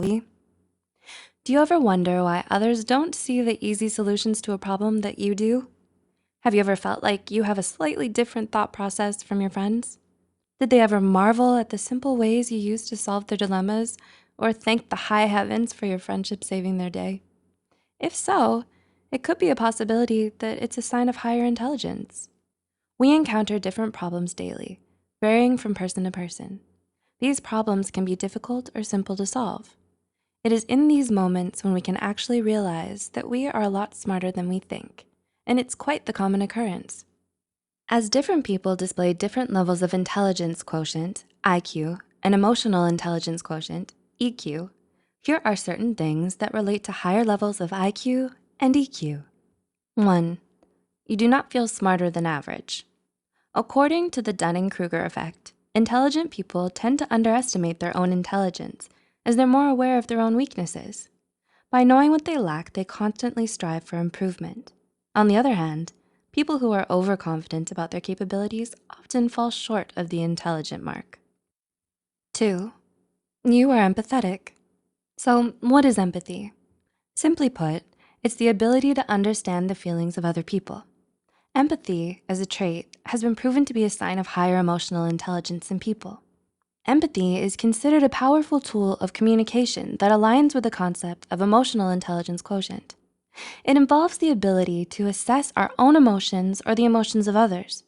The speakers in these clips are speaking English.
Do you ever wonder why others don't see the easy solutions to a problem that you do? Have you ever felt like you have a slightly different thought process from your friends? Did they ever marvel at the simple ways you use to solve their dilemmas or thank the high heavens for your friendship saving their day? If so, it could be a possibility that it's a sign of higher intelligence. We encounter different problems daily, varying from person to person. These problems can be difficult or simple to solve. It is in these moments when we can actually realize that we are a lot smarter than we think, and it's quite the common occurrence. As different people display different levels of intelligence quotient, IQ, and emotional intelligence quotient, EQ, here are certain things that relate to higher levels of IQ and EQ. 1. You do not feel smarter than average. According to the Dunning-Kruger Effect, intelligent people tend to underestimate their own intelligence as they're more aware of their own weaknesses. By knowing what they lack, they constantly strive for improvement. On the other hand, people who are overconfident about their capabilities often fall short of the intelligent mark. 2. You are empathetic. So what is empathy? Simply put, it's the ability to understand the feelings of other people. Empathy, as a trait, has been proven to be a sign of higher emotional intelligence in people. Empathy is considered a powerful tool of communication that aligns with the concept of emotional intelligence quotient. It involves the ability to assess our own emotions or the emotions of others.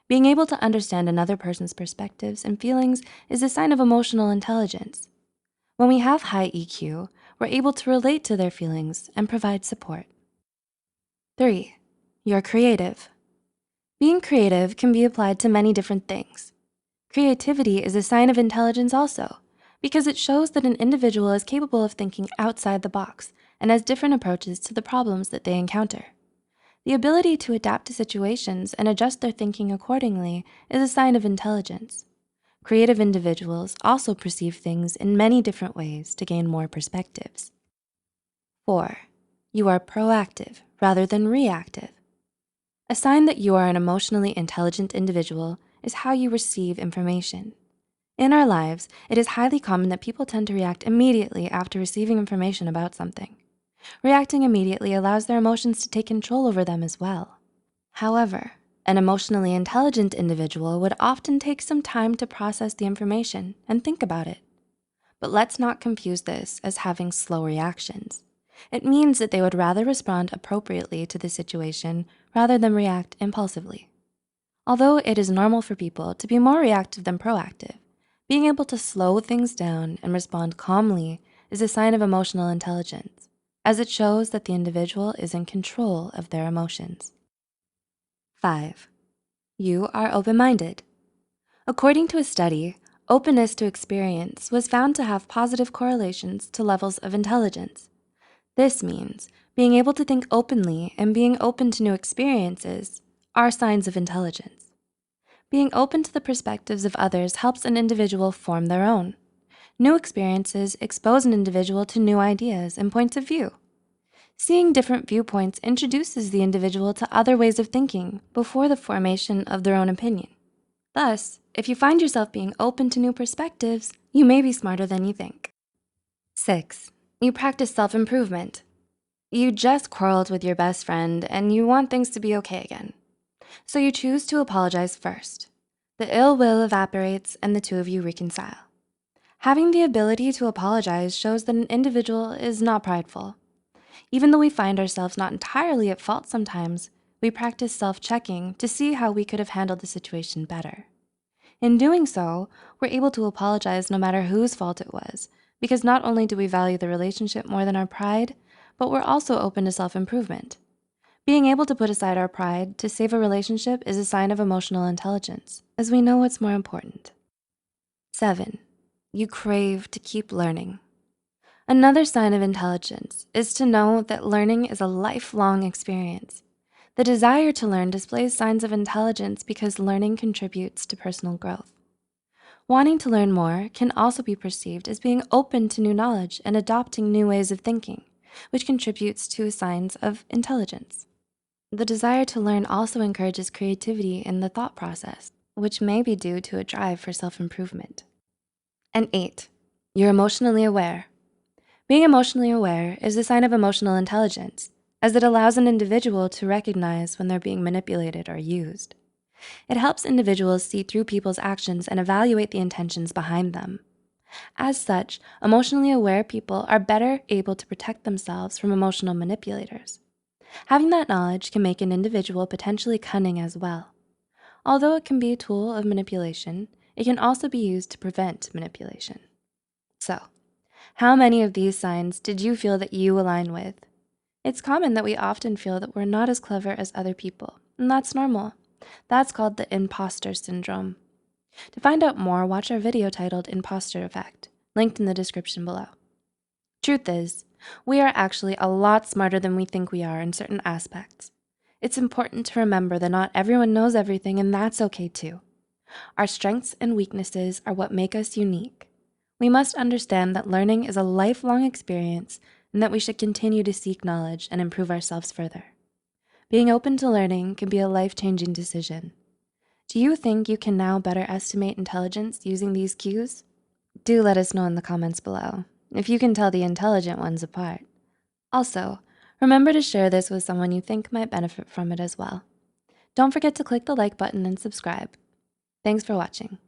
Being able to understand another person's perspectives and feelings is a sign of emotional intelligence. When we have high EQ, we're able to relate to their feelings and provide support. 3. You're creative. Being creative can be applied to many different things. Creativity is a sign of intelligence also, because it shows that an individual is capable of thinking outside the box and has different approaches to the problems that they encounter. The ability to adapt to situations and adjust their thinking accordingly is a sign of intelligence. Creative individuals also perceive things in many different ways to gain more perspectives. 4. You are proactive rather than reactive. A sign that you are an emotionally intelligent individual is how you receive information. In our lives, it is highly common that people tend to react immediately after receiving information about something. Reacting immediately allows their emotions to take control over them as well. However, an emotionally intelligent individual would often take some time to process the information and think about it. But let's not confuse this as having slow reactions. It means that they would rather respond appropriately to the situation rather than react impulsively. Although it is normal for people to be more reactive than proactive, being able to slow things down and respond calmly is a sign of emotional intelligence, as it shows that the individual is in control of their emotions. 5. You are open-minded. According to a study, openness to experience was found to have positive correlations to levels of intelligence. This means being able to think openly and being open to new experiences are signs of intelligence. Being open to the perspectives of others helps an individual form their own. New experiences expose an individual to new ideas and points of view. Seeing different viewpoints introduces the individual to other ways of thinking before the formation of their own opinion. Thus, if you find yourself being open to new perspectives, you may be smarter than you think. 6. You practice self-improvement. You just quarreled with your best friend and you want things to be okay again. So you choose to apologize first. The ill will evaporates and the two of you reconcile. Having the ability to apologize shows that an individual is not prideful. Even though we find ourselves not entirely at fault sometimes, we practice self-checking to see how we could have handled the situation better. In doing so, we're able to apologize no matter whose fault it was, because not only do we value the relationship more than our pride, but we're also open to self-improvement. Being able to put aside our pride to save a relationship is a sign of emotional intelligence, as we know what's more important. 7. You crave to keep learning. Another sign of intelligence is to know that learning is a lifelong experience. The desire to learn displays signs of intelligence because learning contributes to personal growth. Wanting to learn more can also be perceived as being open to new knowledge and adopting new ways of thinking, which contributes to signs of intelligence. The desire to learn also encourages creativity in the thought process, which may be due to a drive for self-improvement. And 8, you're emotionally aware. Being emotionally aware is a sign of emotional intelligence, as it allows an individual to recognize when they're being manipulated or used. It helps individuals see through people's actions and evaluate the intentions behind them. As such, emotionally aware people are better able to protect themselves from emotional manipulators. Having that knowledge can make an individual potentially cunning as well. Although it can be a tool of manipulation, it can also be used to prevent manipulation. So, how many of these signs did you feel that you align with? It's common that we often feel that we're not as clever as other people, and that's normal. That's called the imposter syndrome. To find out more, watch our video titled Imposter Effect, linked in the description below. Truth is, we are actually a lot smarter than we think we are in certain aspects. It's important to remember that not everyone knows everything, and that's okay too. Our strengths and weaknesses are what make us unique. We must understand that learning is a lifelong experience and that we should continue to seek knowledge and improve ourselves further. Being open to learning can be a life-changing decision. Do you think you can now better estimate intelligence using these cues? Do let us know in the comments below if you can tell the intelligent ones apart. Also, remember to share this with someone you think might benefit from it as well. Don't forget to click the like button and subscribe. Thanks for watching.